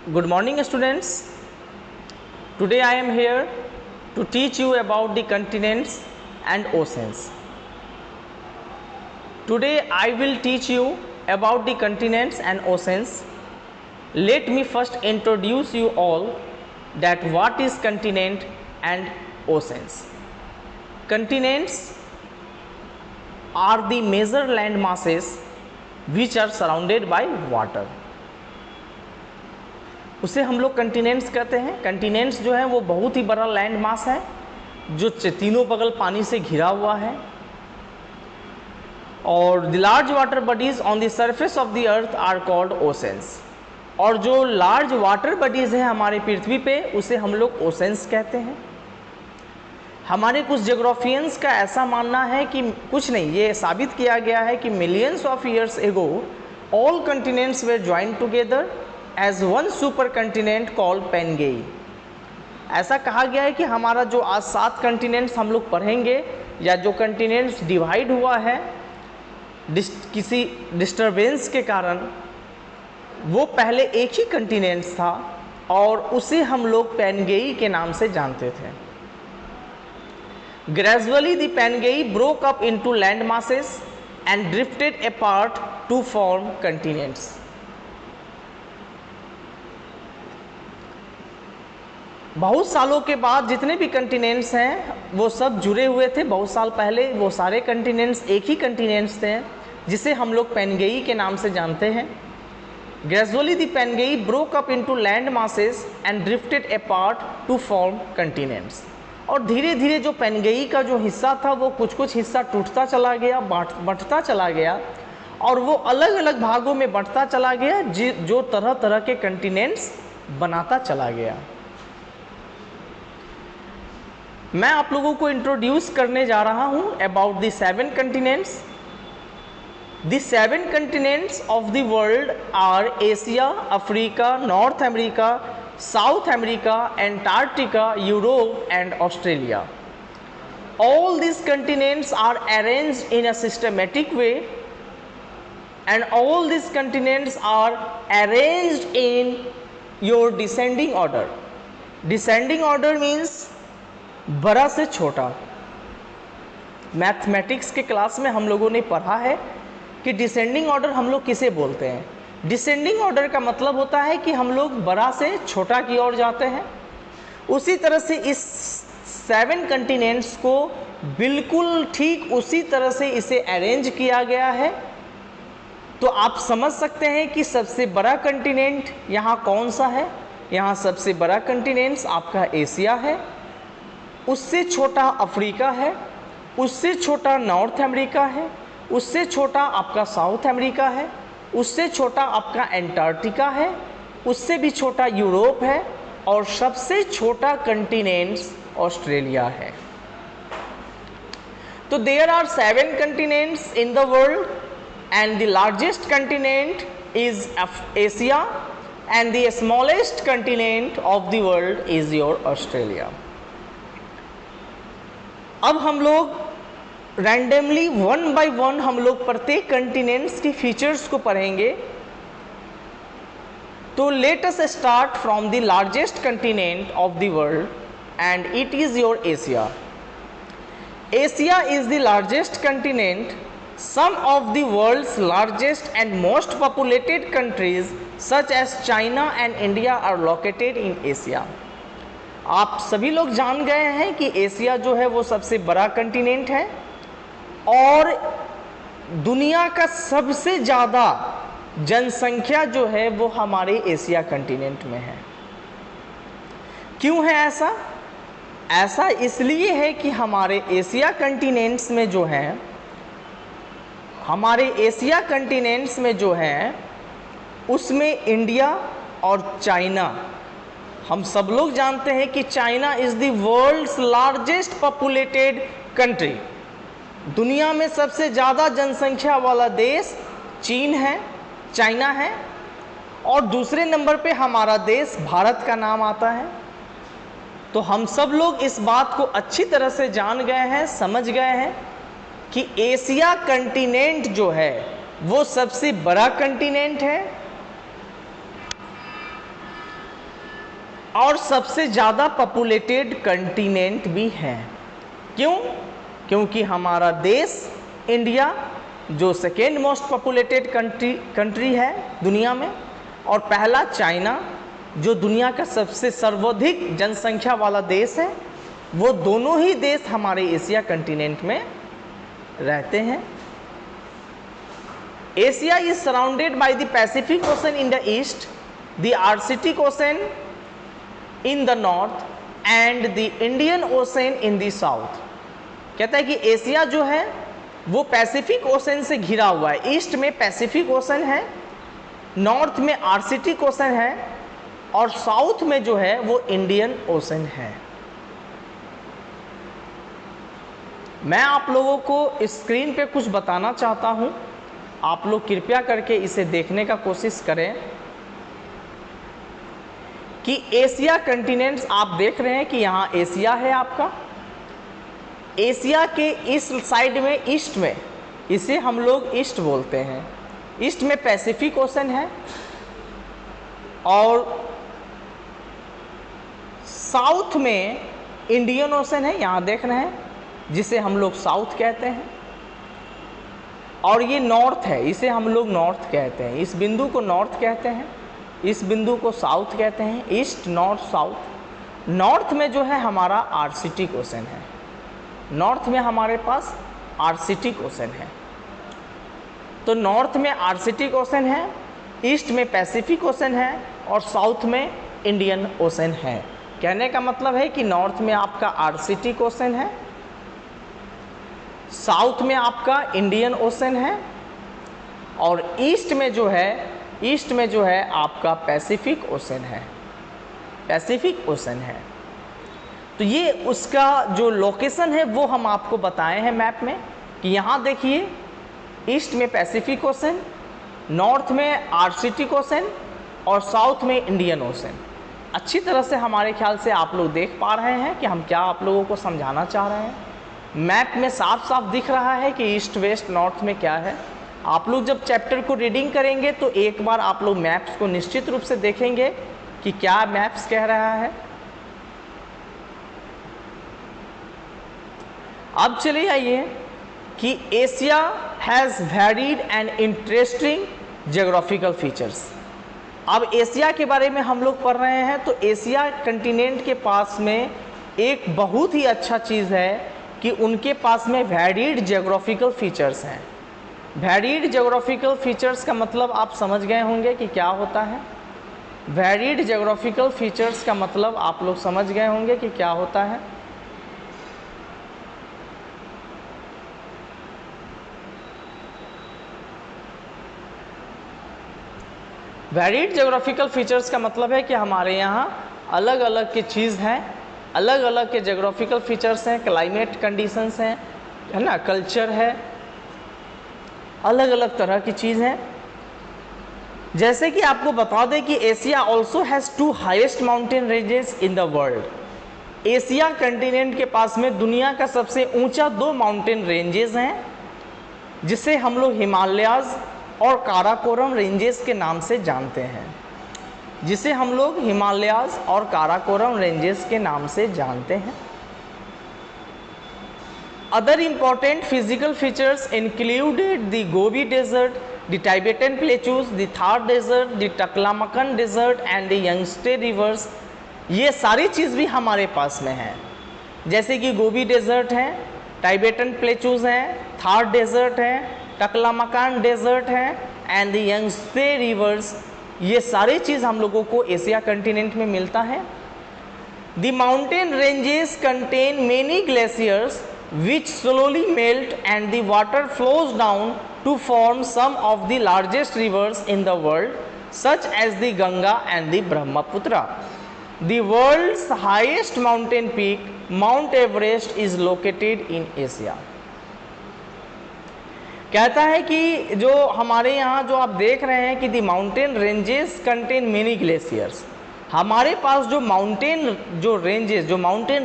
Good morning, students. Today I am here to teach you about the continents and oceans. Today I will teach you about the continents and oceans. Let me first introduce you all that what is continent and oceans. Continents are the major land masses which are surrounded by water. उसे हम लोग continents कहते हैं। Continents जो है वो बहुत ही बड़ा लैंड मास है जो तीनों बगल पानी से घिरा हुआ है। और the large water bodies on the surface of the earth are called oceans. और जो लार्ज वाटर बॉडीज है हमारे पृथ्वी पे उसे हम लोग ओशंस कहते हैं। हमारे कुछ जियोग्राफियंस का ऐसा मानना है कि कुछ नहीं, ये साबित किया गया है कि millions of years ago all continents were joined together as one super continent called Pangaea. ऐसा कहा गया है कि हमारा जो आज 7 कंटिनेंट्स हम लोग पढ़ेंगे या जो कंटिनेंट्स डिवाइड हुआ है किसी डिस्टरबेंस के कारण, वो पहले एक ही कंटिनेंट्स था और उसे हम लोग पेनगेई के नाम से जानते थे। Gradually the Pangaea broke up into land masses and drifted apart to form continents. बहुत सालों के बाद जितने भी कंटिनेंट्स हैं वो सब जुड़े हुए थे। बहुत साल पहले वो सारे कंटिनेंट्स एक ही कंटिनेंट्स थे जिसे हम लोग पेनगेई के नाम से जानते हैं। Gradually the Pangaea broke up into land masses and drifted apart to form continents. और धीरे धीरे जो पेनगेई का जो हिस्सा था वो कुछ हिस्सा टूटता चला गया, बंटता चला गया और वो अलग अलग भागों में बंटता चला गया जो तरह तरह के कंटिनेंट्स बनाता चला गया। मैं आप लोगों को इंट्रोड्यूस करने जा रहा हूं about the 7 continents. The 7 continents of the world are Asia, Africa, North America, South America, Antarctica, Europe and Australia. All these continents are arranged in a systematic way and all these continents are arranged in your descending order. Descending order means बड़ा से छोटा। Mathematics के class में हम लोगों ने पढ़ा है कि डिसेंडिंग ऑर्डर हम लोग किसे बोलते हैं। डिसेंडिंग ऑर्डर का मतलब होता है कि हम लोग बड़ा से छोटा की ओर जाते हैं। उसी तरह से इस 7 कंटिनेंट्स को बिल्कुल ठीक उसी तरह से इसे अरेंज किया गया है। तो आप समझ सकते हैं कि सबसे बड़ा कंटिनेंट यहाँ कौन सा है। यहाँ सबसे बड़ा कंटिनेंट्स आपका एशिया है, उससे छोटा अफ्रीका है, उससे छोटा नॉर्थ अमेरिका है, उससे छोटा आपका साउथ अमेरिका है, उससे छोटा आपका एंटार्क्टिका है, उससे भी छोटा यूरोप है और सबसे छोटा कंटिनेंट्स ऑस्ट्रेलिया है। तो there are 7 continents in the world and the largest continent is Asia and the smallest continent of the world is your Australia. अब हम लोग रैंडमली 1 बाय 1 हम लोग प्रत्येक कंटिनेंट्स की फीचर्स को पढ़ेंगे। तो let us start from the largest continent of the world and it is your Asia. Asia is the largest continent. Some of the world's largest and most populated countries such as China and India are located in Asia. आप सभी लोग जान गए हैं कि Asia जो है वो सबसे बड़ा कंटिनेंट है और दुनिया का सबसे ज़्यादा जनसंख्या जो है वो हमारे एशिया कंटिनेंट में है। क्यों है ऐसा? ऐसा इसलिए है कि हमारे एशिया कंटिनेंट्स में जो है उसमें इंडिया और चाइना, हम सब लोग जानते हैं कि China is the world's largest populated country. दुनिया में सबसे ज़्यादा जनसंख्या वाला देश चीन है, चाइना है और दूसरे नंबर पे हमारा देश भारत का नाम आता है। तो हम सब लोग इस बात को अच्छी तरह से जान गए हैं, समझ गए हैं कि एशिया कंटिनेंट जो है वो सबसे बड़ा कंटिनेंट है और सबसे ज़्यादा पॉपुलेटेड कंटिनेंट भी है। क्यों? क्योंकि हमारा देश इंडिया जो सेकेंड मोस्ट पॉपुलेटेड कंट्री है दुनिया में, और पहला चाइना जो दुनिया का सबसे सर्वाधिक जनसंख्या वाला देश है, वो दोनों ही देश हमारे एशिया कंटिनेंट में रहते हैं। Asia is surrounded by the Pacific ocean in the east, the Arctic ocean in the north and the Indian ocean in the south. कहता है कि एशिया जो है वो पैसिफिक ओशन से घिरा हुआ है। ईस्ट में पैसिफिक ओशन है, नॉर्थ में आर्कटिक ओशन है, और साउथ में जो है वो इंडियन ओशन है। मैं आप लोगों को स्क्रीन पे कुछ बताना चाहता हूं, आप लोग कृपया करके इसे देखने का कोशिश करें कि एशिया कंटिनेंट्स आप देख रहे हैं कि यहाँ एशिया है आपका। एशिया के इस साइड में ईस्ट में, इसे हम लोग ईस्ट बोलते हैं, ईस्ट में पैसिफिक ओशन है, और साउथ में इंडियन ओशन है, यहाँ देख रहे हैं, जिसे हम लोग साउथ कहते हैं, और ये नॉर्थ है, इसे हम लोग नॉर्थ कहते हैं। इस बिंदु को नॉर्थ कहते हैं, इस बिंदु को साउथ कहते हैं, ईस्ट नॉर्थ साउथ। नॉर्थ में जो है हमारा आर्कटिक ओशन है, नॉर्थ में हमारे पास आर्कटिक ओशन है। तो नॉर्थ में आर्कटिक ओशन है, ईस्ट में पैसिफिक ओशन है, और साउथ में इंडियन ओशन है। कहने का मतलब है कि नॉर्थ में आपका आर्कटिक ओशन है, साउथ में आपका इंडियन ओशन है, और ईस्ट में जो है आपका पैसिफिक ओशन है, पैसिफिक ओशन है। तो ये उसका जो लोकेशन है वो हम आपको बताए हैं मैप में कि यहाँ देखिए, ईस्ट में पैसिफिक ओशन, नॉर्थ में आर्कटिक ओशन, और साउथ में इंडियन ओशन। अच्छी तरह से हमारे ख्याल से आप लोग देख पा रहे हैं कि हम क्या आप लोगों को समझाना चाह रहे हैं। मैप में साफ साफ दिख रहा है कि ईस्ट वेस्ट नॉर्थ में क्या है। आप लोग जब चैप्टर को रीडिंग करेंगे तो एक बार आप लोग मैप्स को निश्चित रूप से देखेंगे कि क्या मैप्स कह रहा है। अब चलिए आइए कि Asia has varied and interesting geographical features. अब एशिया के बारे में हम लोग पढ़ रहे हैं, तो एशिया कंटिनेंट के पास में एक बहुत ही अच्छा चीज़ है कि उनके पास में वेरीड जियोग्राफिकल फीचर्स हैं। वेरीड जियोग्राफिकल फीचर्स का मतलब आप समझ गए होंगे कि क्या होता है। वेरीड जियोग्राफिकल फीचर्स का मतलब आप लोग समझ गए होंगे कि क्या होता है। वेरीड जियोग्राफिकल फीचर्स का मतलब है कि हमारे यहाँ अलग अलग की चीज़ हैं, अलग अलग के जियोग्राफिकल फीचर्स हैं, क्लाइमेट कंडीशंस हैं, है ना, कल्चर है, अलग अलग तरह की चीज़ हैं। जैसे कि आपको बता दें कि Asia also has 2 highest mountain ranges in the world. Asia continent के पास में दुनिया का सबसे ऊंचा 2 माउंटेन रेंजेस हैं, जिसे हम लोग हिमालयाज़ और काराकोरम रेंजेस के नाम से जानते हैं, जिसे हम लोग हिमालयाज़ और काराकोरम रेंजेस के नाम से जानते हैं। Other important physical features included the Gobi desert, the Tibetan plateaus, the Thar desert, the Taklamakan desert and the Yangtze rivers. ये सारी चीज़ भी हमारे पास में है, जैसे कि गोबी डेजर्ट है, टाइबेटन प्लेटूज हैं, थार डेजर्ट है, टकलामकान डेजर्ट है, एंड द यंगस्टे रिवर्स। ये सारी चीज़ हम लोगों को एशिया कंटिनेंट में मिलता है। The mountain ranges contain many glaciers which slowly melt and the water flows down to form some of the largest rivers in the world, such as the Ganga and the Brahmaputra. The world's highest mountain peak, Mount Everest, is located in Asia. कहता है कि जो हमारे यहाँ जो आप देख रहे हैं कि the mountain ranges contain many glaciers, हमारे पास जो माउंटेन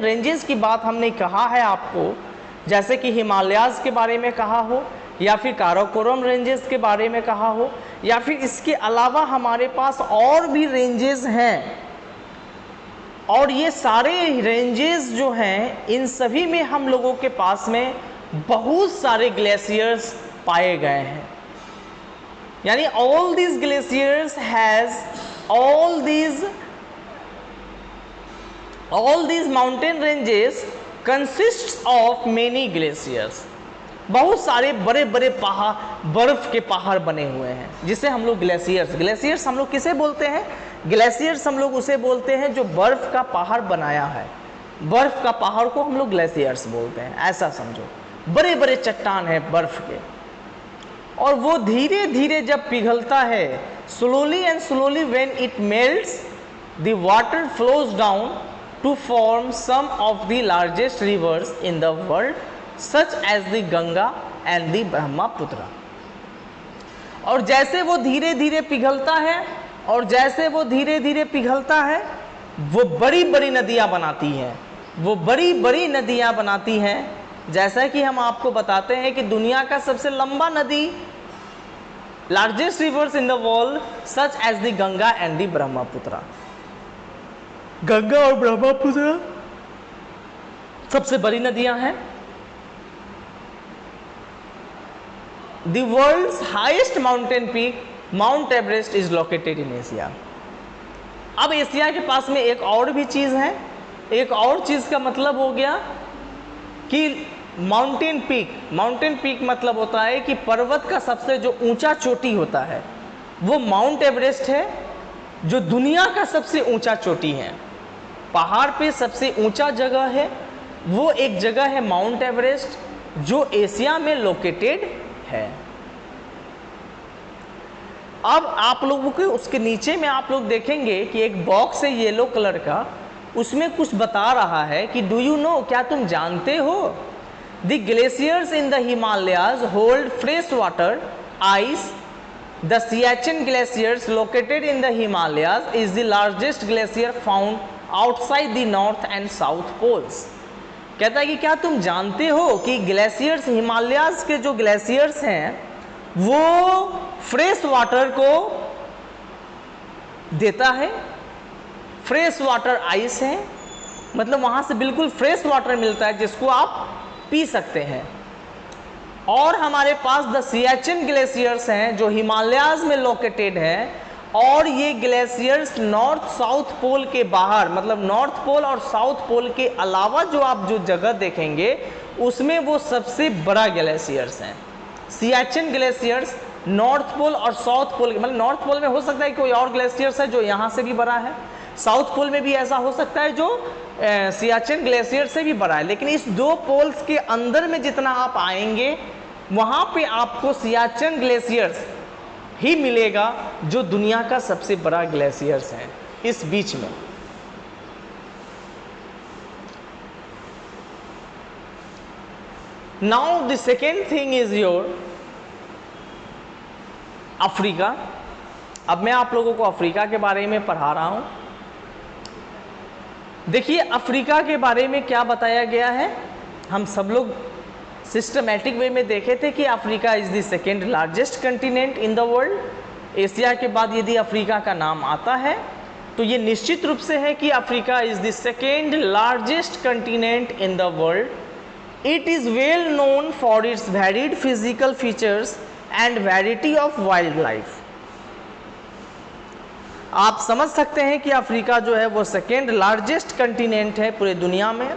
रेंजेस की बात हमने कहा है आपको, जैसे कि हिमालयाज़ के बारे में कहा हो, या फिर काराकोरम रेंजेस के बारे में कहा हो, या फिर इसके अलावा हमारे पास और भी रेंजेस हैं और ये सारे रेंजेस जो हैं इन सभी में हम लोगों के पास में बहुत सारे ग्लेशियर्स पाए गए हैं। यानी all these glaciers has all these mountain ranges consist of many glaciers. बहुत सारे बड़े बड़े पहाड़, बर्फ के पहाड़ बने हुए हैं जिसे हम लोग ग्लेशियर्स हम लोग किसे बोलते हैं? ग्लेशियर्स हम लोग उसे बोलते हैं जो बर्फ का पहाड़ बनाया है। बर्फ का पहाड़ को हम लोग ग्लेशियर्स बोलते हैं, ऐसा समझो। बड़े बड़े चट्टान है बर्फ के, और वो धीरे धीरे जब पिघलता है, slowly and slowly when it melts the water flows down to form some of the largest rivers in the world such as the Ganga and the Brahmaputra. और जैसे वो धीरे धीरे पिघलता है और जैसे वो धीरे धीरे पिघलता है, वो बड़ी बड़ी नदियां बनाती हैं, वो बड़ी बड़ी नदियां बनाती हैं। जैसा कि हम आपको बताते हैं कि दुनिया का सबसे लंबा नदी, largest rivers in the world such as the Ganga and the Brahmaputra. Ganga और ब्रह्मपुत्र सबसे बड़ी नदियां हैं। The world's highest mountain peak, Mount Everest, is located in Asia. अब एशिया के पास में एक और भी चीज़ है। एक और चीज़ का मतलब हो गया कि माउंटेन पीक मतलब होता है कि पर्वत का सबसे जो ऊंचा चोटी होता है वो माउंट एवरेस्ट है, जो दुनिया का सबसे ऊंचा चोटी है। पहाड़ पे सबसे ऊंचा जगह है वो एक जगह है माउंट एवरेस्ट, जो एशिया में लोकेटेड है। अब आप लोगों के उसके नीचे में आप लोग देखेंगे कि एक बॉक्स है येलो कलर का, उसमें कुछ बता रहा है कि डू यू नो, क्या तुम जानते हो, the glaciers in the Himalayas hold fresh water ice. The Siachen glaciers located in the Himalayas is the largest glacier found outside the north and south poles. कहता है कि क्या तुम जानते हो कि ग्लेशियर्स, हिमालयाज के जो ग्लेशियर्स हैं वो फ्रेश वाटर को देता है। फ्रेश वाटर आइस है, मतलब वहाँ से बिल्कुल फ्रेश वाटर मिलता है जिसको आप पी सकते हैं। और हमारे पास द सियाचिन ग्लेशियर्स हैं जो हिमालयाज में लोकेटेड हैं, और ये ग्लेशियर्स नॉर्थ साउथ पोल के बाहर, मतलब नॉर्थ पोल और साउथ पोल के अलावा जो आप जो जगह देखेंगे उसमें वो सबसे बड़ा ग्लेशियर्स हैं। सियाचिन ग्लेशियर्स नॉर्थ पोल और साउथ पोल, मतलब नॉर्थ पोल में हो सकता है कोई और ग्लेशियर्स है जो यहाँ से भी बड़ा है, साउथ पोल में भी ऐसा हो सकता है जो सियाचिन ग्लेशियर से भी बड़ा है, लेकिन इस दो पोल्स के अंदर में जितना आप आएंगे वहाँ पे आपको सियाचिन ग्लेशियर्स ही मिलेगा जो दुनिया का सबसे बड़ा ग्लेशियर्स है इस बीच में। Now the second thing is your Africa. अब मैं आप लोगों को अफ्रीका के बारे में पढ़ा रहा हूं। देखिए अफ्रीका के बारे में क्या बताया गया है, हम सब लोग सिस्टमैटिक वे में देखे थे कि Africa is the second largest continent in the world. Asia के बाद यदि अफ्रीका का नाम आता है तो ये निश्चित रूप से है कि Africa is the second largest continent in the world. It is well known for its varied physical features and variety of wild life. आप समझ सकते हैं कि अफ्रीका जो है वो सेकेंड लार्जेस्ट कंटिनेंट है पूरे दुनिया में।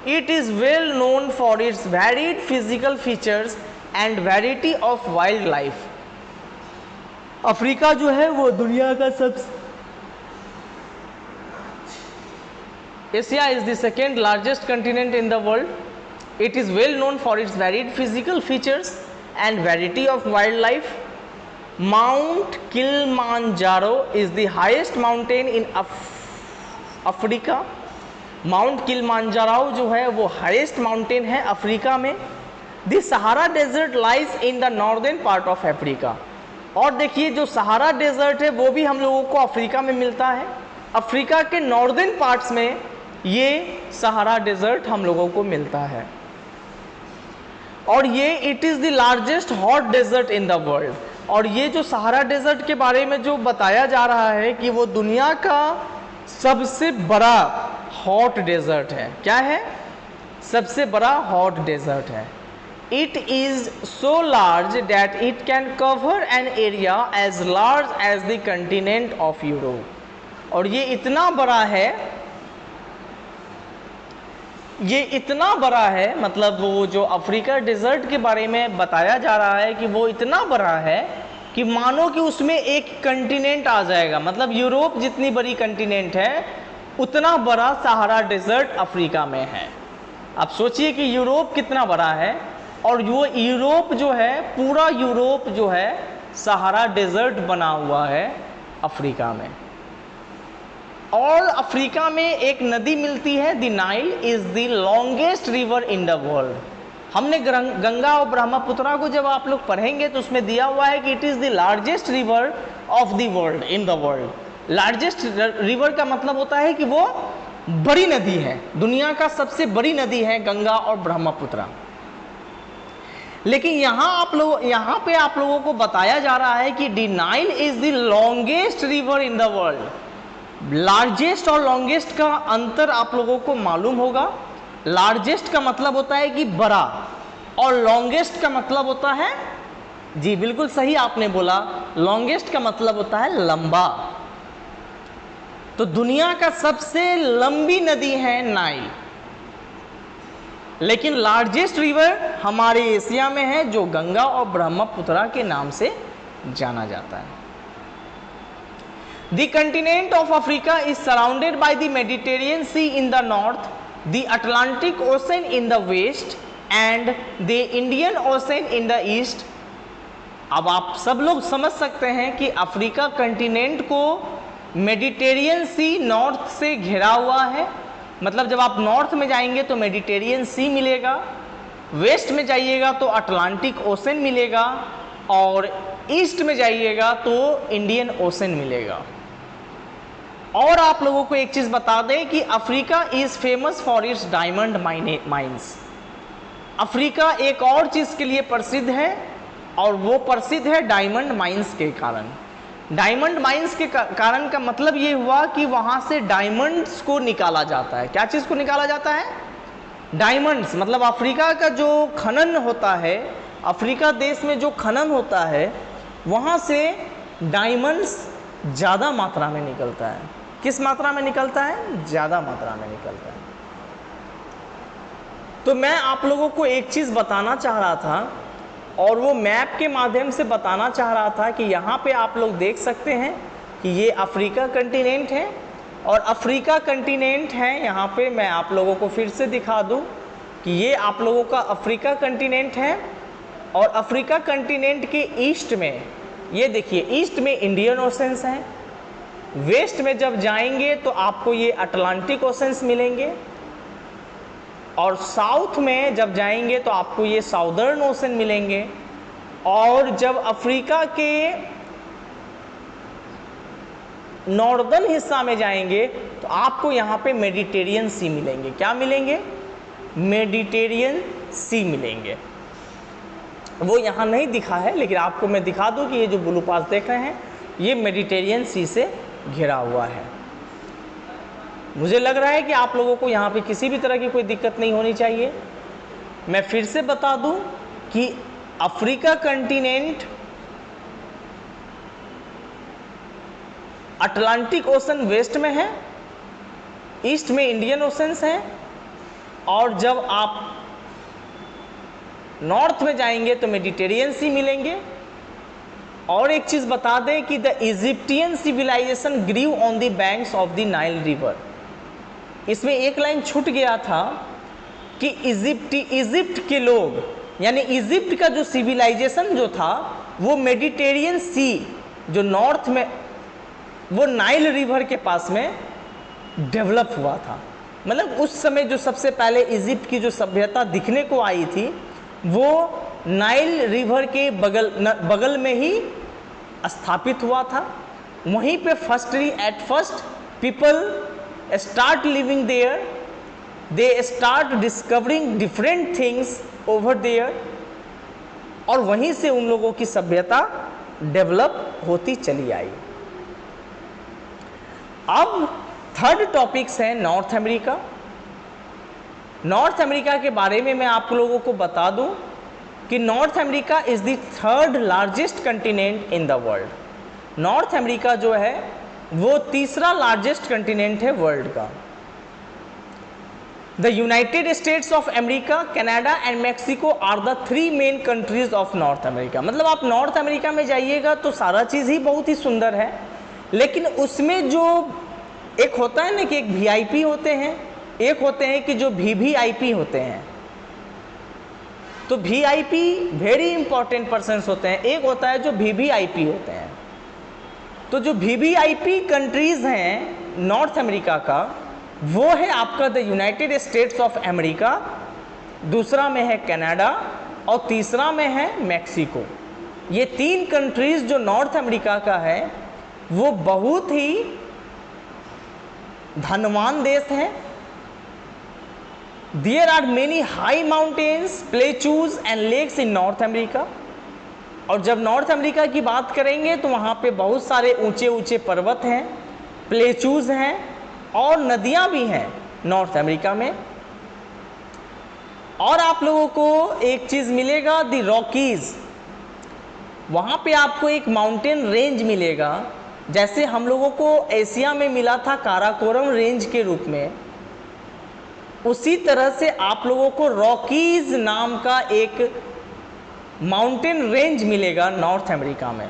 It is well known for its varied physical features and variety of wild life. Africa जो है वो दुनिया का Asia is the second largest continent in the world. It is well known for its varied physical features and variety of wildlife. Mount Kilimanjaro is the highest mountain in Africa. Mount Kilimanjaro जो है वो highest mountain है Africa में। The Sahara Desert lies in the northern part of Africa. और देखिए जो Sahara desert है वो भी हम लोगों को अफ्रीका में मिलता है। अफ्रीका के नॉर्दर्न पार्ट्स में ये सहारा डेजर्ट हम लोगों को मिलता है, और ये it is the largest hot desert in the world. और ये जो सहारा डेजर्ट के बारे में जो बताया जा रहा है कि वो दुनिया का सबसे बड़ा हॉट डेजर्ट है। क्या है? सबसे बड़ा हॉट डेजर्ट है। It is so large that it can cover an area as large as the continent of Europe. और ये इतना बड़ा है, ये इतना बड़ा है, मतलब वो जो अफ्रीका डेजर्ट के बारे में बताया जा रहा है कि वो इतना बड़ा है कि मानो कि उसमें एक कंटिनेंट आ जाएगा। मतलब यूरोप जितनी बड़ी कंटिनेंट है उतना बड़ा सहारा डेजर्ट अफ्रीका में है। आप सोचिए कि यूरोप कितना बड़ा है, और वो यूरोप जो है, पूरा यूरोप जो है सहारा डेजर्ट बना हुआ है अफ्रीका में। और अफ्रीका में एक नदी मिलती है, the Nile is the longest river in the world. हमने गंगा और ब्रह्मपुत्रा को जब आप लोग पढ़ेंगे तो उसमें दिया हुआ है कि it is the largest river of the world, in the world. Largest river का मतलब होता है कि वो बड़ी नदी है, दुनिया का सबसे बड़ी नदी है गंगा और ब्रह्मपुत्रा। लेकिन यहाँ पे आप लोगों को बताया जा रहा है कि the Nile is the longest river in the world. Largest और लॉन्गेस्ट का अंतर आप लोगों को मालूम होगा। लार्जेस्ट का मतलब होता है कि बड़ा, और लॉन्गेस्ट का मतलब होता है, जी बिल्कुल सही आपने बोला, लॉन्गेस्ट का मतलब होता है लंबा। तो दुनिया का सबसे लंबी नदी है नाइल, लेकिन लार्जेस्ट रिवर हमारे एशिया में है जो गंगा और ब्रह्मपुत्रा के नाम से जाना जाता है। The continent of Africa is surrounded by the Mediterranean Sea in the north, the Atlantic Ocean in the west and the Indian Ocean in the east। अब आप सब लोग समझ सकते हैं कि अफ्रीका कंटिनेंट को मेडिटेरियन सी नॉर्थ से घिरा हुआ है। मतलब जब आप नॉर्थ में जाएंगे तो मेडिटेरियन सी मिलेगा, वेस्ट में जाइएगा तो अटलांटिक ओशन मिलेगा, और ईस्ट में जाइएगा तो इंडियन ओशन मिलेगा। और आप लोगों को एक चीज बता दें कि Africa is famous for it's diamond mines. Africa एक और चीज के लिए प्रसिद्ध है, और वो प्रसिद्ध है डायमंड माइंस के कारण। डायमंड माइंस के कारण का मतलब ये हुआ कि वहां से डायमंड्स को निकाला जाता है। क्या चीज को निकाला जाता है? डायमंड्स। मतलब अफ्रीका का जो खनन होता है, अफ्रीका देश में जो खनन होता है, वहां से डायमंड्स ज्यादा मात्रा में निकलता है। किस मात्रा में निकलता है? ज्यादा मात्रा में निकलता है। तो मैं आप लोगों को एक चीज बताना चाह रहा था, और वो मैप के माध्यम से बताना चाह रहा था कि यहाँ पे आप लोग देख सकते हैं कि ये अफ्रीका कंटिनेंट है, और अफ्रीका कंटिनेंट है। यहाँ पे मैं आप लोगों को फिर से दिखा दूँ कि ये आप लोगों का अफ्रीका कंटिनेंट है, और अफ्रीका कंटिनेंट के ईस्ट में ये देखिए, ईस्ट में इंडियन ओशंस हैं, वेस्ट में जब जाएंगे तो आपको ये अटलांटिक ओशंस मिलेंगे, और साउथ में जब जाएंगे तो आपको ये साउदर्न ओशन मिलेंगे, और जब अफ्रीका के नॉर्दर्न हिस्सा में जाएंगे तो आपको यहाँ पे मेडिटेरियन सी मिलेंगे। क्या मिलेंगे? मेडिटेरियन सी मिलेंगे। वो यहाँ नहीं दिखा है, लेकिन आपको मैं दिखा दूँ कि ये जो ब्लू पास देख रहे हैं ये मेडिटेरियन सी से घिरा हुआ है। मुझे लग रहा है कि आप लोगों को यहाँ पे किसी भी तरह की कोई दिक्कत नहीं होनी चाहिए। मैं फिर से बता दूं कि Africa continent Atlantic Ocean west में है, ईस्ट में इंडियन ओशंस हैं, और जब आप नॉर्थ में जाएंगे तो मेडिटेरियन सी मिलेंगे। और एक चीज बता दें कि the Egyptian civilization grew on the banks of the Nile river. इसमें एक लाइन छूट गया था कि इजिप्ट के लोग, यानी इजिप्ट का जो सिविलाइजेशन जो था वो मेडिटेरियन सी जो नॉर्थ में, वो नाइल रिवर के पास में डेवलप हुआ था। मतलब उस समय जो सबसे पहले इजिप्ट की जो सभ्यता दिखने को आई थी वो नाइल रिवर के बगल में ही स्थापित हुआ था। वहीं पे at first people start living there, they start discovering different things over there, और वहीं से उन लोगों की सभ्यता डेवलप होती चली आई। अब थर्ड टॉपिक्स है नॉर्थ अमेरिका। नॉर्थ अमेरिका के बारे में मैं आप लोगों को बता दूं कि North America is the third largest continent in the world. North America जो है वो तीसरा लार्जेस्ट कंटिनेंट है वर्ल्ड का। The United States of America, Canada and Mexico are the three main countries of North America. मतलब आप north America में जाइएगा तो सारा चीज़ ही बहुत ही सुंदर है, लेकिन उसमें जो एक होता है ना कि एक वीआईपी होते हैं, एक होते हैं कि जो वीवीआईपी होते हैं। तो वीआईपी वेरी इंपॉर्टेंट पर्सन्स होते हैं, एक होता है जो वीवीआईपी होते हैं। तो जो वीवीआईपी कंट्रीज हैं नॉर्थ अमेरिका का, वो है आपका the United States of America, दूसरा में है कनाडा और तीसरा में है मैक्सिको। ये तीन कंट्रीज जो नॉर्थ अमेरिका का है वो बहुत ही धनवान देश है। There are many high mountains, plateaus and lakes in North America. और जब नॉर्थ अमेरिका की बात करेंगे तो वहाँ पे बहुत सारे ऊंचे ऊंचे पर्वत हैं, प्लेचूज हैं और नदियाँ भी हैं नॉर्थ अमेरिका में। और आप लोगों को एक चीज़ मिलेगा, द रॉकीज़। वहाँ पे आपको एक माउंटेन रेंज मिलेगा, जैसे हम लोगों को एशिया में मिला था काराकोरम रेंज के रूप में, उसी तरह से आप लोगों को रॉकीज़ नाम का एक माउंटेन रेंज मिलेगा नॉर्थ अमेरिका में,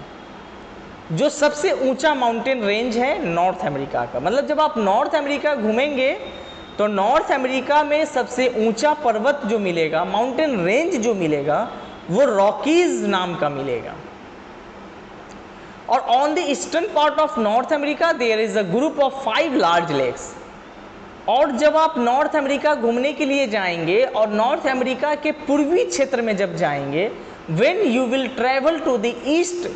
जो सबसे ऊंचा माउंटेन रेंज है नॉर्थ अमेरिका का। मतलब जब आप नॉर्थ अमेरिका घूमेंगे तो नॉर्थ अमेरिका में सबसे ऊंचा पर्वत जो मिलेगा, माउंटेन रेंज जो मिलेगा, वो रॉकीज़ नाम का मिलेगा। और on the eastern part of North America there is a group of 5 large lakes. और जब आप नॉर्थ अमेरिका घूमने के लिए जाएंगे और नॉर्थ अमेरिका के पूर्वी क्षेत्र में जब जाएंगे, when you will travel to the east,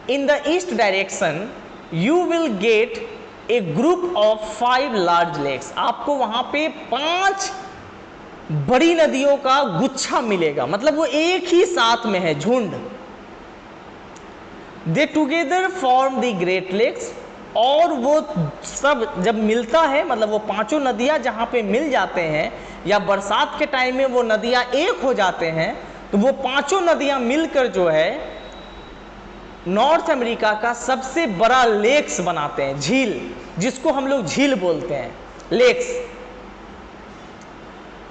in the east direction, you will get a group of 5 large lakes. आपको वहाँ पे 5 बड़ी नदियों का गुच्छा मिलेगा, मतलब वो एक ही साथ में है, झुंड। They together form the Great Lakes. और वो सब जब मिलता है, मतलब वो पांचों नदियाँ जहाँ पे मिल जाते हैं या बरसात के टाइम में वो नदियाँ एक हो जाते हैं, तो वो पांचों नदियाँ मिलकर जो है नॉर्थ अमेरिका का सबसे बड़ा लेक्स बनाते हैं, झील, जिसको हम लोग झील बोलते हैं, lakes.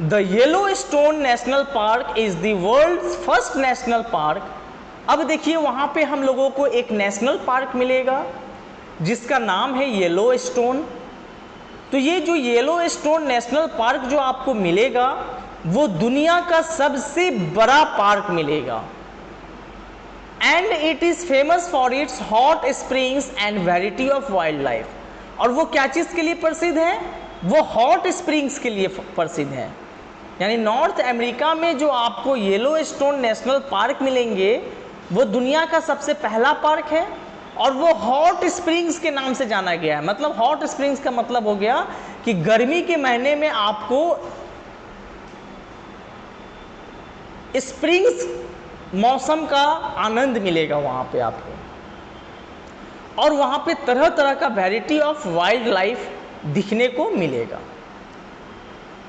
The Yellowstone National Park is the world's first national park. अब देखिए वहाँ पे हम लोगों को एक नेशनल पार्क मिलेगा जिसका नाम है येलोस्टोन। तो ये जो येलोस्टोन नेशनल पार्क जो आपको मिलेगा वो दुनिया का सबसे बड़ा पार्क मिलेगा। And it is famous for it's hot springs and variety of wild life. और वो क्या चीज़ के लिए प्रसिद्ध है? वो हॉट स्प्रिंग्स के लिए प्रसिद्ध है। यानी नॉर्थ अमेरिका में जो आपको येलोस्टोन नेशनल पार्क मिलेंगे वो दुनिया का सबसे पहला पार्क है और वो हॉट स्प्रिंग्स के नाम से जाना गया है। मतलब हॉट स्प्रिंग्स का मतलब हो गया कि गर्मी के महीने में आपको स्प्रिंग्स मौसम का आनंद मिलेगा वहाँ पे आपको, और वहाँ पे तरह तरह का वैरायटी ऑफ वाइल्ड लाइफ दिखने को मिलेगा।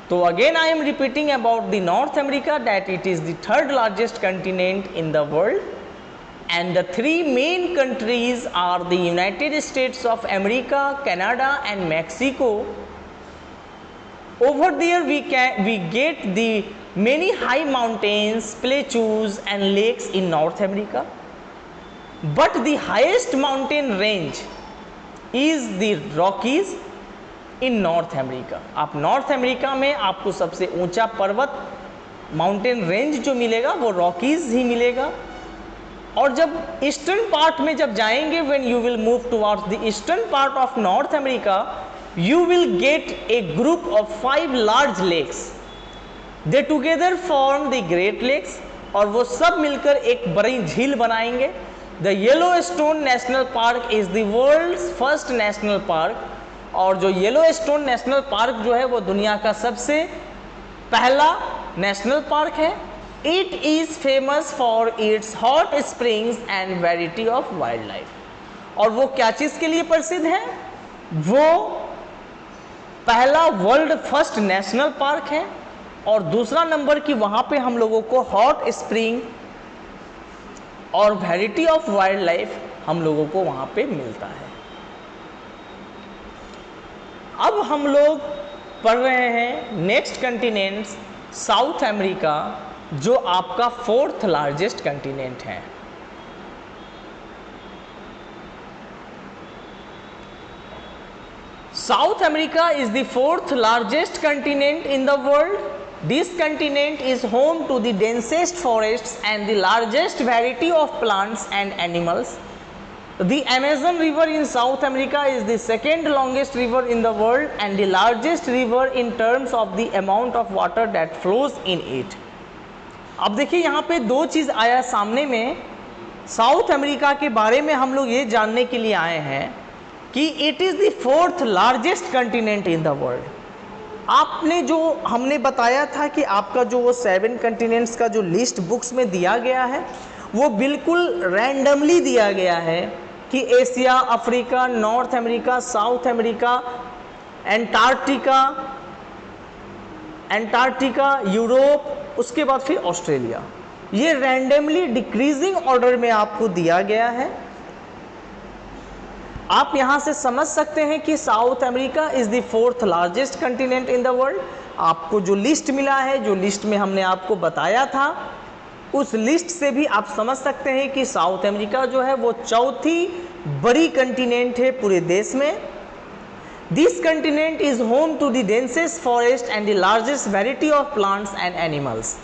तो again I am repeating about the north America that it is the third largest continent in the world and the 3 main countries are the United States of America, Canada and Mexico. Over there we get the many high mountains, plateaus and lakes in North America, but the highest mountain range is the Rockies in North America. आप north America में आपको सबसे ऊंचा पर्वत mountain range जो मिलेगा वो Rockies ही मिलेगा। और जब ईस्टर्न पार्ट में जब जाएंगे, when you will move towards the eastern part of North America, you will get a group of 5 large lakes. They together form the Great Lakes. और वो सब मिलकर एक बड़ी झील बनाएंगे। The Yellowstone National Park is the world's first national park. और जो येलोस्टोन नेशनल पार्क जो है वो दुनिया का सबसे पहला नेशनल पार्क है। It is famous for its hot springs and variety of wildlife। और वो क्या चीज़ के लिए प्रसिद्ध है? वो पहला वर्ल्ड फर्स्ट नेशनल पार्क है, और दूसरा नंबर कि वहां पे हम लोगों को हॉट स्प्रिंग और वैरायटी ऑफ वाइल्ड लाइफ हम लोगों को वहां पे मिलता है। अब हम लोग पढ़ रहे हैं नेक्स्ट कंटिनेंट साउथ अमेरिका, जो आपका 4th लार्जेस्ट कंटिनेंट है। South America is the 4th largest continent in the world. This continent is home to the densest forests and the largest variety of plants and animals. The Amazon River in South America is the second longest river in the world and the largest river in terms of the amount of water that flows in it. अब देखिए यहाँ पे दो चीज़ आया सामने में। South America के बारे में हम लोग ये जानने के लिए आए हैं कि it is the 4th largest continent in the world. आपने जो हमने बताया था कि आपका जो वो 7 कंटिनेंट्स का जो लिस्ट बुक्स में दिया गया है वो बिल्कुल रैंडमली दिया गया है कि Asia, Africa, North America, South America, Antarctica, Europe, उसके बाद फिर ऑस्ट्रेलिया। ये रैंडमली डिक्रीजिंग ऑर्डर में आपको दिया गया है। आप यहां से समझ सकते हैं कि south America is the 4th largest continent in the world. आपको जो लिस्ट मिला है, जो लिस्ट में हमने आपको बताया था, उस लिस्ट से भी आप समझ सकते हैं कि साउथ अमेरिका जो है वो 4थी बड़ी कंटिनेंट है पूरे देश में। This continent is home to the densest forest and the largest variety of plants and animals.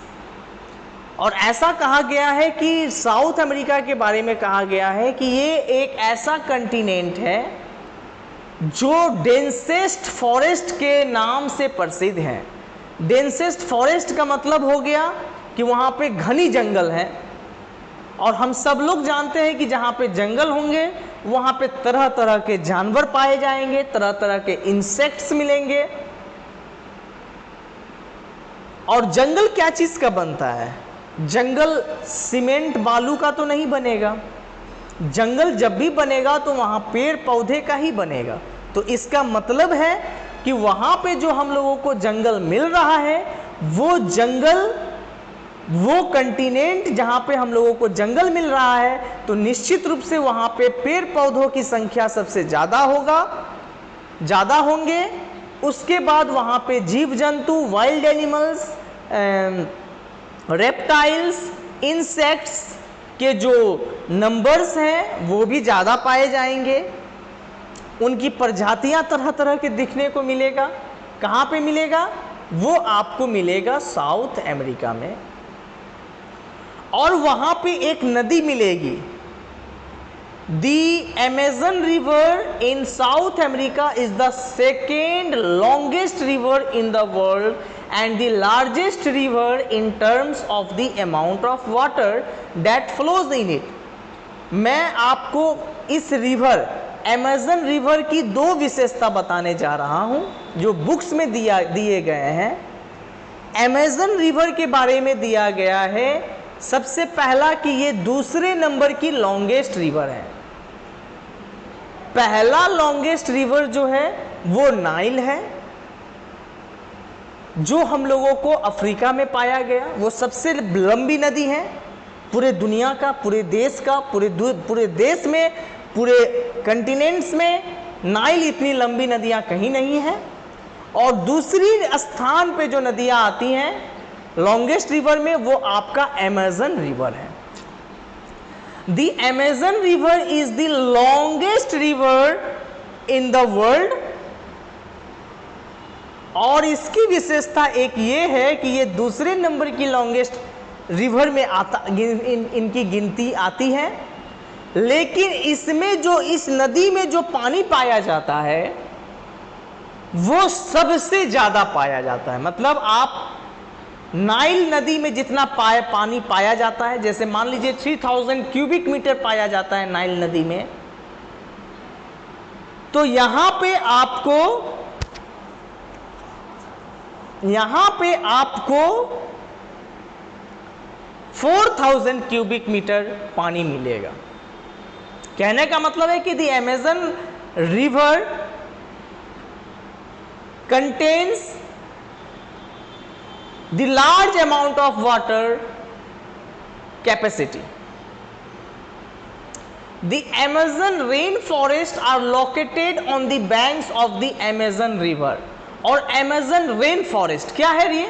और ऐसा कहा गया है कि साउथ अमेरिका के बारे में कहा गया है कि ये एक ऐसा कंटिनेंट है जो डेंसेस्ट फॉरेस्ट के नाम से प्रसिद्ध है। डेंसेस्ट फॉरेस्ट का मतलब हो गया कि वहाँ पे घनी जंगल है, और हम सब लोग जानते हैं कि जहाँ पे जंगल होंगे वहाँ पे तरह तरह के जानवर पाए जाएंगे, तरह तरह के इंसेक्ट्स मिलेंगे। और जंगल क्या चीज़ का बनता है? जंगल सीमेंट बालू का तो नहीं बनेगा। जंगल जब भी बनेगा तो वहाँ पेड़ पौधे का ही बनेगा। तो इसका मतलब है कि वहाँ पे जो हम लोगों को जंगल मिल रहा है वो जंगल, वो कंटिनेंट जहाँ पे हम लोगों को जंगल मिल रहा है, तो निश्चित रूप से वहाँ पे पेड़ पौधों की संख्या सबसे ज़्यादा होंगे। उसके बाद वहाँ पे जीव जंतु, वाइल्ड एनिमल्स, रेप्टाइल्स, इंसेक्ट्स के जो नंबर्स हैं वो भी ज़्यादा पाए जाएंगे। उनकी प्रजातियां तरह तरह के दिखने को मिलेगा। कहाँ पे मिलेगा? वो आपको मिलेगा साउथ अमेरिका में। और वहाँ पे एक नदी मिलेगी। The Amazon River in South America is the second longest river in the world and the largest river in terms of the amount of water that flows in it. मैं आपको इस रिवर, अमेज़न रिवर की दो विशेषता बताने जा रहा हूँ जो बुक्स में दिए गए हैं। अमेज़न रिवर के बारे में दिया गया है सबसे पहला कि ये दूसरे नंबर की लॉन्गेस्ट रिवर है। पहला लॉन्गेस्ट रिवर जो है वो नाइल है, जो हम लोगों को अफ्रीका में पाया गया। वो सबसे लंबी नदी है पूरे दुनिया का, पूरे देश का, पूरे देश में, पूरे कंटिनेंट्स में नाइल इतनी लंबी नदियां कहीं नहीं है। और दूसरी स्थान पे जो नदियां आती हैं लॉन्गेस्ट रिवर में, वो आपका अमेज़न रिवर है। The Amazon River is the longest river in the world। और इसकी विशेषता एक ये है कि ये दूसरे नंबर की लॉन्गेस्ट रिवर में इनकी गिनती आती है। लेकिन इसमें जो, इस नदी में जो पानी पाया जाता है वो सबसे ज़्यादा पाया जाता है। मतलब आप नाइल नदी में जितना पानी पाया जाता है, जैसे मान लीजिए 3000 क्यूबिक मीटर पाया जाता है नाइल नदी में, तो यहां पे आपको 4000 क्यूबिक मीटर पानी मिलेगा। कहने का मतलब है कि the Amazon river contains the large amount of water capacity. The Amazon rainforests are located on the banks of the Amazon river. और Amazon rainforest क्या है ये?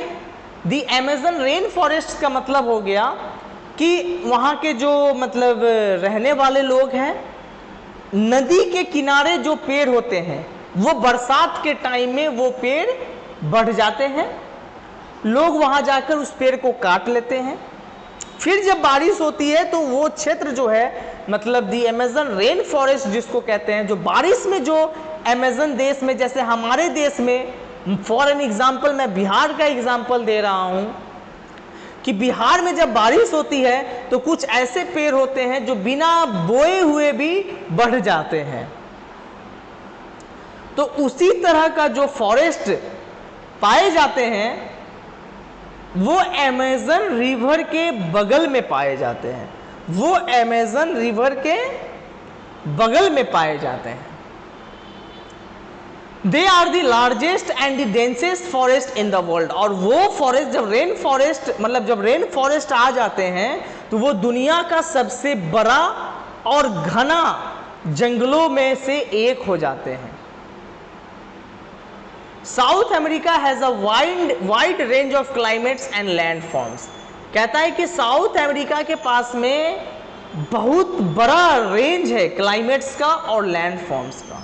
The Amazon rainforest का मतलब हो गया कि वहाँ के जो मतलब रहने वाले लोग हैं, नदी के किनारे जो पेड़ होते हैं वो बरसात के टाइम में वो पेड़ बढ़ जाते हैं, लोग वहाँ जाकर उस पेड़ को काट लेते हैं, फिर जब बारिश होती है तो वो क्षेत्र जो है मतलब दी अमेज़न रेन फॉरेस्ट जिसको कहते हैं, जो बारिश में जो अमेज़न देश में, जैसे हमारे देश में फॉर एन एग्जाम्पल मैं बिहार का एग्जाम्पल दे रहा हूँ कि बिहार में जब बारिश होती है तो कुछ ऐसे पेड़ होते हैं जो बिना बोए हुए भी बढ़ जाते हैं। तो उसी तरह का जो फॉरेस्ट पाए जाते हैं वो अमेज़न रिवर के बगल में पाए जाते हैं, वो अमेज़न रिवर के बगल में पाए जाते हैं। They are the largest and the densest forest in the world. और वो फॉरेस्ट जब रेन फॉरेस्ट मतलब जब रेन फॉरेस्ट आ जाते हैं तो वो दुनिया का सबसे बड़ा और घना जंगलों में से एक हो जाते हैं। South America has a wide range of climates and land forms. कहता है कि साउथ अमेरिका के पास में बहुत बड़ा रेंज है क्लाइमेट्स का और लैंड फॉर्म्स का।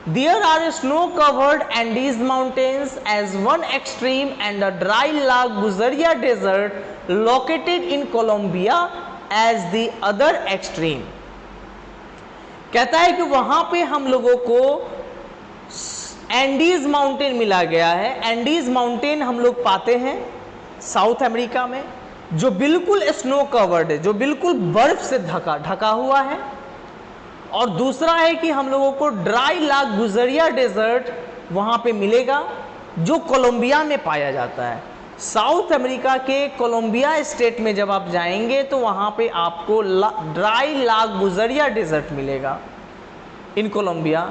There are snow-covered Andes mountains as one extreme and a dry La Guzaria desert located in Colombia as the other extreme। कहता है कि वहाँ पे हम लोगों को एंडीज माउंटेन मिला गया है। एंडीज माउंटेन हम लोग पाते हैं साउथ अमेरिका में, जो बिल्कुल स्नो कवर्ड है, जो बिल्कुल बर्फ से ढका हुआ है। और दूसरा है कि हम लोगों को ड्राई ला गुजरिया डेजर्ट वहाँ पे मिलेगा जो कोलंबिया में पाया जाता है। साउथ अमेरिका के कोलंबिया स्टेट में जब आप जाएंगे तो वहाँ पे आपको ड्राई ला गुजरिया डेजर्ट मिलेगा इन Colombia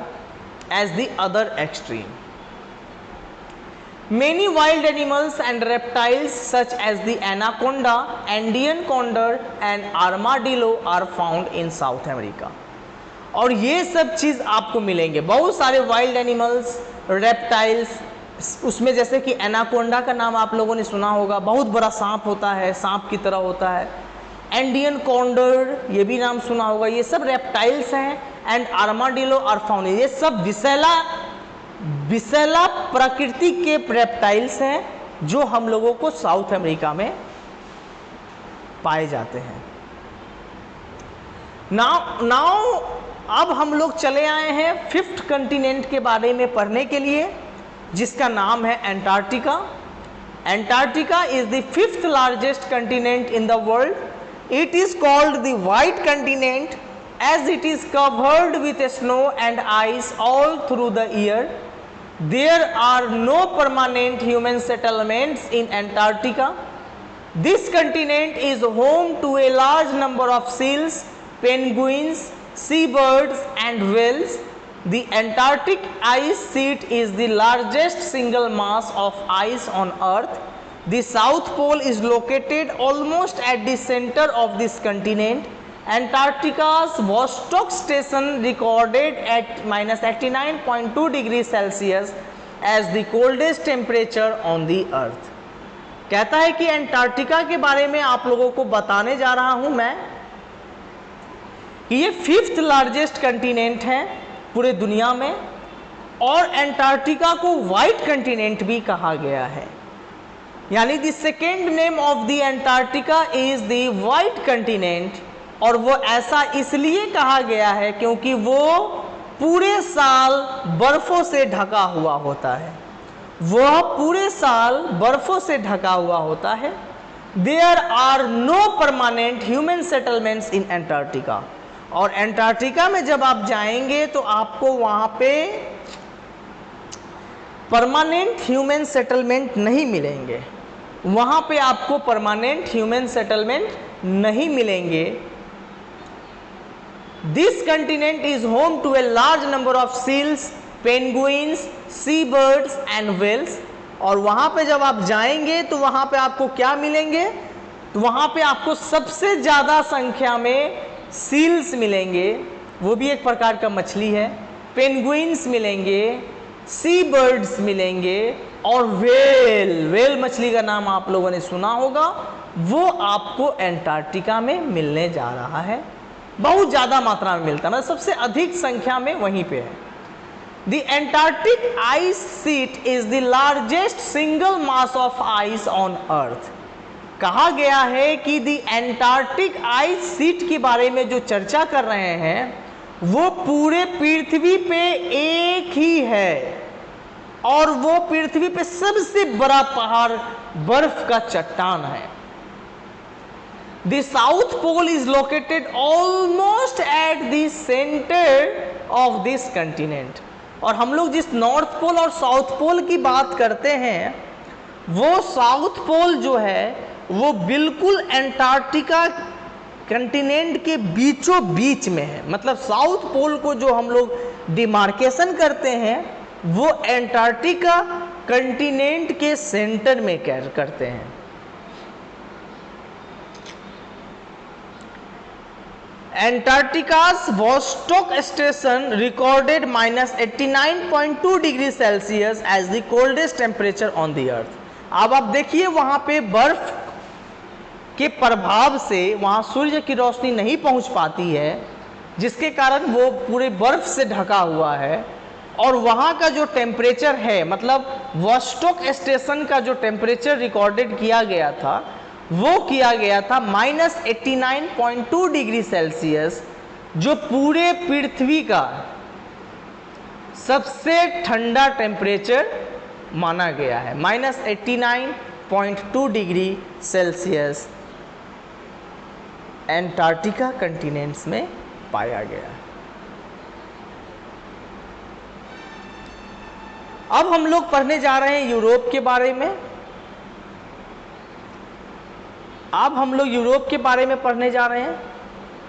as the other extreme। Many wild animals and reptiles such as the anaconda, Andean condor and armadillo are found in South America। और ये सब चीज़ आपको मिलेंगे, बहुत सारे वाइल्ड एनिमल्स, रेप्टाइल्स, उसमें जैसे कि एनाकोंडा का नाम आप लोगों ने सुना होगा, बहुत बड़ा सांप होता है, सांप की तरह होता है। एंडियन कॉन्डर ये भी नाम सुना होगा, ये सब रेप्टाइल्स हैं। एंड आर्माडिलो और फाउन, ये सब विसैला प्रकृति के रेप्टाइल्स हैं जो हम लोगों को साउथ अमेरिका में पाए जाते हैं। नाउ अब हम लोग चले आए हैं फिफ्थ कंटिनेंट के बारे में पढ़ने के लिए, जिसका नाम है Antarctica. Antarctica is the fifth largest continent in the world. It is called the white continent as it is covered with snow and ice all through the year. There are no permanent human settlements in Antarctica. This continent is home to a large number of seals, penguins, seabirds and whales. The Antarctic ice sheet is the largest single mass of ice on Earth. The South Pole is located almost at the center of this continent. Antarctica's Vostok station recorded at -89.2 degrees Celsius as the coldest temperature on the earth। कहता है कि Antarctica के बारे में आप लोगों को बताने जा रहा हूं मैं कि ये फिफ्थ लार्जेस्ट कंटिनेंट है पूरे दुनिया में, और एंटार्क्टिका को व्हाइट कंटिनेंट भी कहा गया है। यानी the second name of the Antarctica is the white continent. और वो ऐसा इसलिए कहा गया है क्योंकि वो पूरे साल बर्फों से ढका हुआ होता है, वह पूरे साल बर्फों से ढका हुआ होता है। There are no permanent human settlements in Antarctica. और एंटार्क्टिका में जब आप जाएंगे तो आपको वहाँ पे परमानेंट ह्यूमन सेटलमेंट नहीं मिलेंगे, वहाँ पे आपको परमानेंट ह्यूमन सेटलमेंट नहीं मिलेंगे। This continent is home to a large number of seals, penguins, sea birds and whales. और वहां पे जब आप जाएंगे तो वहां पे आपको क्या मिलेंगे, तो वहां पे आपको सबसे ज्यादा संख्या में सील्स मिलेंगे, वो भी एक प्रकार का मछली है, पेंगुइन्स मिलेंगे, सी बर्ड्स मिलेंगे और वेल मछली का नाम आप लोगों ने सुना होगा, वो आपको एंटार्क्टिका में मिलने जा रहा है। बहुत ज्यादा मात्रा में मिलता है, मतलब सबसे अधिक संख्या में वहीं पे है। The Antarctic ice sheet is the largest single mass of ice on Earth। कहा गया है कि दी एंटार्क्टिक आइस शीट के बारे में जो चर्चा कर रहे हैं वो पूरे पृथ्वी पे एक ही है, और वो पृथ्वी पे सबसे बड़ा पहाड़ बर्फ का चट्टान है। The south pole is located almost at the centre of this continent. और हम लोग जिस नॉर्थ पोल और साउथ पोल की बात करते हैं, वो साउथ पोल जो है वो बिल्कुल एंटार्क्टिका कंटिनेंट के बीचों बीच में है। मतलब साउथ पोल को जो हम लोग डिमार्केशन करते हैं वो एंटार्क्टिका कंटिनेंट के सेंटर में करते हैं। Antarctica's Vostok station recorded -89.2 degree Celsius as the coldest temperature on the earth. अब आप देखिए वहां पे बर्फ के प्रभाव से वहां सूर्य की रोशनी नहीं पहुंच पाती है, जिसके कारण वो पूरे बर्फ से ढका हुआ है, और वहां का जो टेम्परेचर है, मतलब वोस्टॉक स्टेशन का जो टेम्परेचर रिकॉर्डेड किया गया था वो किया गया था -89.2 डिग्री सेल्सियस, जो पूरे पृथ्वी का सबसे ठंडा टेम्परेचर माना गया है। -89.2 डिग्री सेल्सियस एंटार्क्टिका कंटिनेंट्स में पाया गया। अब हम लोग पढ़ने जा रहे हैं यूरोप के बारे में। अब हम लोग यूरोप के बारे में पढ़ने जा रहे हैं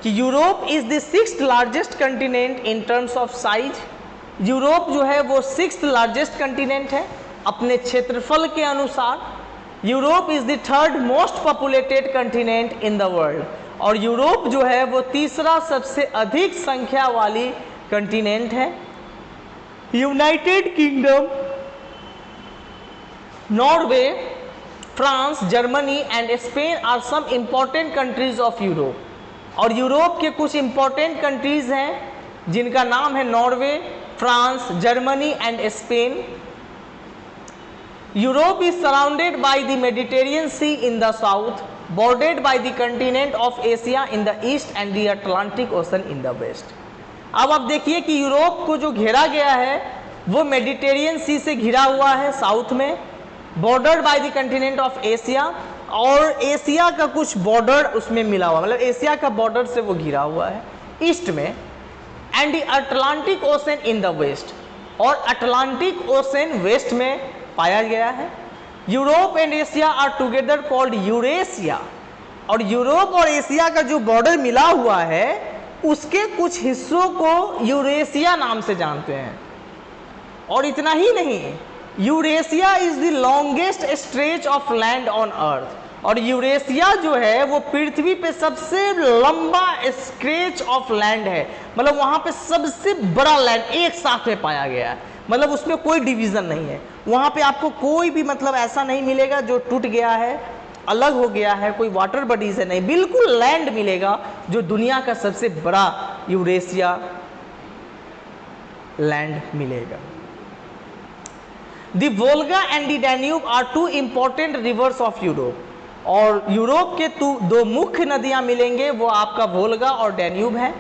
कि Europe is the 6th largest continent in terms of size. Europe जो है वो 6th लार्जेस्ट कंटिनेंट है अपने क्षेत्रफल के अनुसार। Europe is the 3rd most populated continent in the world. और यूरोप जो है वो तीसरा सबसे अधिक संख्या वाली कंटिनेंट है। United Kingdom, Norway, France, Germany and Spain are some important countries of Europe. और यूरोप के कुछ इंपॉर्टेंट कंट्रीज हैं जिनका नाम है Norway, France, Germany and Spain. Europe is surrounded by the Mediterranean sea in the south, bordered by the continent of Asia in the east and the Atlantic Ocean in the west। अब आप देखिए कि Europe को जो घेरा गया है वो मेडिटेरियन सी से घिरा हुआ है साउथ में, bordered by the continent of Asia, और एशिया का कुछ बॉर्डर उसमें मिला हुआ, मतलब एशिया का बॉर्डर से वो घिरा हुआ है ईस्ट में, and the Atlantic Ocean in the west, और अटलांटिक ओशन वेस्ट में पाया गया है। Europe and Asia are together called Eurasia. और यूरोप और एशिया का जो बॉर्डर मिला हुआ है उसके कुछ हिस्सों को यूरेशिया नाम से जानते हैं। और इतना ही नहीं, Eurasia is the longest stretch of land on earth. और यूरेशिया जो है वो पृथ्वी पे सबसे लंबा स्ट्रेच ऑफ लैंड है, मतलब वहां पे सबसे बड़ा लैंड एक साथ में पाया गया है, मतलब उसमें कोई डिवीजन नहीं है। वहां पे आपको कोई भी मतलब ऐसा नहीं मिलेगा जो टूट गया है, अलग हो गया है, कोई वाटर बॉडीज है नहीं, बिल्कुल लैंड मिलेगा जो दुनिया का सबसे बड़ा यूरेशिया लैंड मिलेगा। The Volga and the Danube are 2 important rivers of Europe. और यूरोप के 2 मुख्य नदियां मिलेंगे, वो आपका वोल्गा और डैन्यूब है।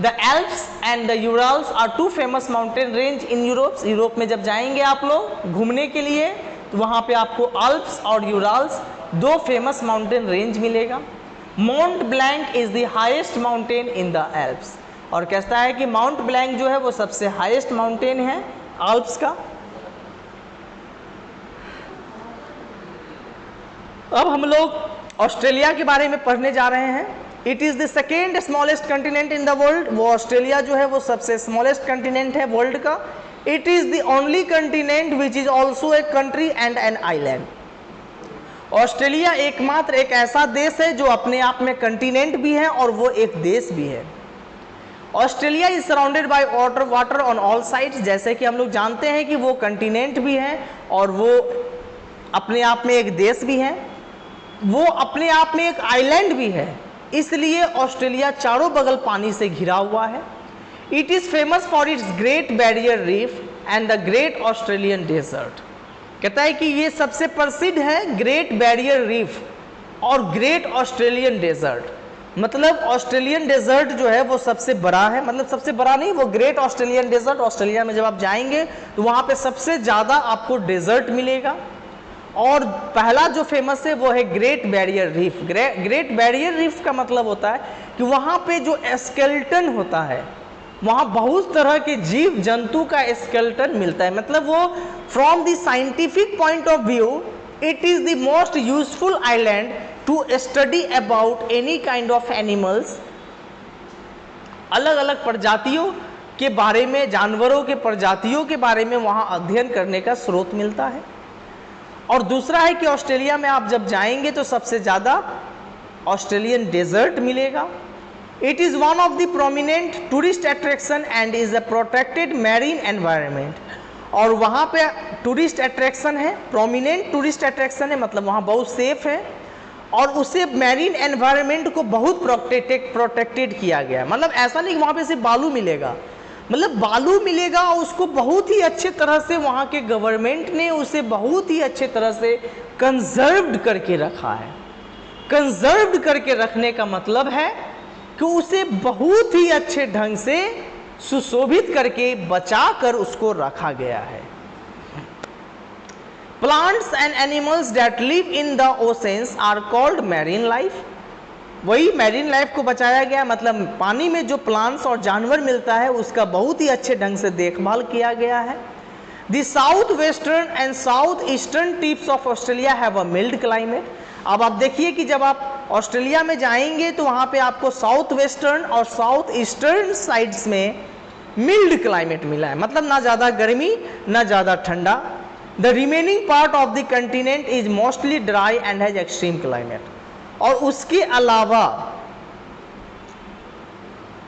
The Alps and the Urals are 2 famous mountain range in Europe. Europe में जब जाएंगे आप लोग घूमने के लिए तो वहां पे आपको अल्प्स और यूराल्स 2 फेमस माउंटेन रेंज मिलेगा। Mount blank is the highest mountain in the Alps. और कहता है कि माउंट ब्लैंक जो है वो सबसे हाईएस्ट माउंटेन है अल्प्स का। अब हम लोग ऑस्ट्रेलिया के बारे में पढ़ने जा रहे हैं। It is the 2nd smallest continent in the world. वो ऑस्ट्रेलिया जो है वो सबसे स्मॉलेस्ट कंटिनेंट है वर्ल्ड का। It is the only continent which is also a country and an island. Australia एकमात्र एक ऐसा देश है जो अपने आप में कंटिनेंट भी है और वो एक देश भी है। Australia is surrounded by water on all sides, जैसे कि हम लोग जानते हैं कि वो कंटिनेंट भी है और वो अपने आप में एक देश भी है, वो अपने आप में एक आइलैंड भी है, इसलिए ऑस्ट्रेलिया चारों बगल पानी से घिरा हुआ है। It is famous for its Great Barrier Reef and the Great Australian Desert. कहता है कि ये सबसे प्रसिद्ध है ग्रेट बैरियर रीफ और ग्रेट ऑस्ट्रेलियन डेजर्ट। मतलब ऑस्ट्रेलियन डेजर्ट जो है वो सबसे बड़ा है, मतलब सबसे बड़ा नहीं, वो ग्रेट ऑस्ट्रेलियन डेजर्ट। ऑस्ट्रेलिया में जब आप जाएंगे तो वहाँ पे सबसे ज़्यादा आपको डेजर्ट मिलेगा। और पहला जो फेमस है वो है Great Barrier reef. Great Barrier reef का मतलब होता है कि वहाँ पे जो स्केलेटन होता है, वहाँ बहुत तरह के जीव जंतु का स्केलेटन मिलता है। मतलब वो from the scientific point of view it is the most useful island to study about any kind of animals. अलग अलग प्रजातियों के बारे में, जानवरों के प्रजातियों के बारे में वहाँ अध्ययन करने का स्रोत मिलता है। और दूसरा है कि ऑस्ट्रेलिया में आप जब जाएंगे तो सबसे ज़्यादा ऑस्ट्रेलियन डेजर्ट मिलेगा। It is one of the prominent tourist attraction and is a protected marine environment। और वहाँ पे टूरिस्ट अट्रैक्शन है, प्रोमिनेंट टूरिस्ट अट्रैक्शन है, मतलब वहाँ बहुत सेफ है और उसे मैरीन एनवायरनमेंट को बहुत प्रोटेक्टेड किया गया है। मतलब ऐसा नहीं कि वहाँ पे सिर्फ बालू मिलेगा, मतलब बालू मिलेगा और उसको बहुत ही अच्छे तरह से वहाँ के गवर्नमेंट ने उसे बहुत ही अच्छे तरह से कंजर्व्ड करके रखा है। कंजर्व्ड करके रखने का मतलब है कि उसे बहुत ही अच्छे ढंग से सुशोभित करके बचा कर उसको रखा गया है। Plants and animals that live in the oceans are called marine life. वही मैरीन लाइफ को बचाया गया, मतलब पानी में जो प्लांट्स और जानवर मिलता है उसका बहुत ही अच्छे ढंग से देखभाल किया गया है। The south western and south eastern tips of Australia have a mild climate. अब आप देखिए कि जब आप ऑस्ट्रेलिया में जाएंगे तो वहाँ पे आपको साउथ वेस्टर्न और साउथ ईस्टर्न साइड्स में मिल्ड क्लाइमेट मिला है, मतलब ना ज़्यादा गर्मी ना ज़्यादा ठंडा। The remaining part of the continent is mostly dry and has extreme climate. और उसके अलावा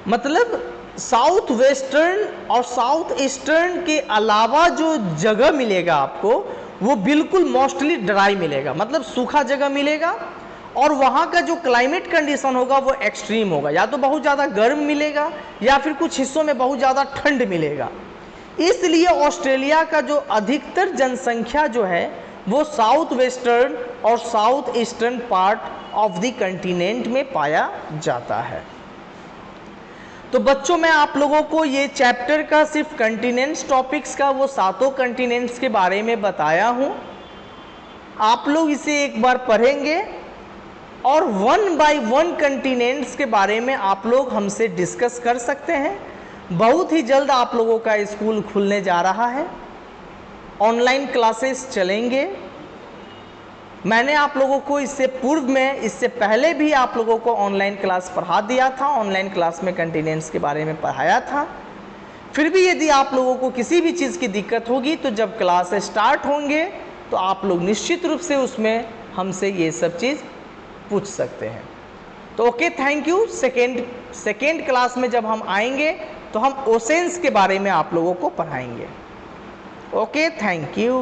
मतलब साउथ वेस्टर्न और साउथ ईस्टर्न के अलावा जो जगह मिलेगा आपको वो बिल्कुल मोस्टली ड्राई मिलेगा, मतलब सूखा जगह मिलेगा। और वहाँ का जो क्लाइमेट कंडीशन होगा वो एक्सट्रीम होगा, या तो बहुत ज़्यादा गर्म मिलेगा या फिर कुछ हिस्सों में बहुत ज़्यादा ठंड मिलेगा। इसलिए ऑस्ट्रेलिया का जो अधिकतर जनसंख्या जो है वो साउथ वेस्टर्न और south eastern part of the continent में पाया जाता है। तो बच्चों मैं आप लोगों को ये चैप्टर का सिर्फ कंटिनेंट्स टॉपिक्स का वो 7 कंटिनेंट्स के बारे में बताया हूँ। आप लोग इसे एक बार पढ़ेंगे और 1 बाय 1 कंटिनेंट्स के बारे में आप लोग हमसे डिस्कस कर सकते हैं। बहुत ही जल्द आप लोगों का स्कूल खुलने जा रहा है, ऑनलाइन क्लासेस चलेंगे। मैंने आप लोगों को इससे पूर्व में, इससे पहले भी आप लोगों को ऑनलाइन क्लास पढ़ा दिया था, ऑनलाइन क्लास में कंटिनेंट्स के बारे में पढ़ाया था। फिर भी यदि आप लोगों को किसी भी चीज़ की दिक्कत होगी तो जब क्लास स्टार्ट होंगे तो आप लोग निश्चित रूप से उसमें हमसे ये सब चीज़ पूछ सकते हैं। तो okay, thank you. Second class में जब हम आएंगे तो हम ओशंस के बारे में आप लोगों को पढ़ाएंगे। Okay, thank you.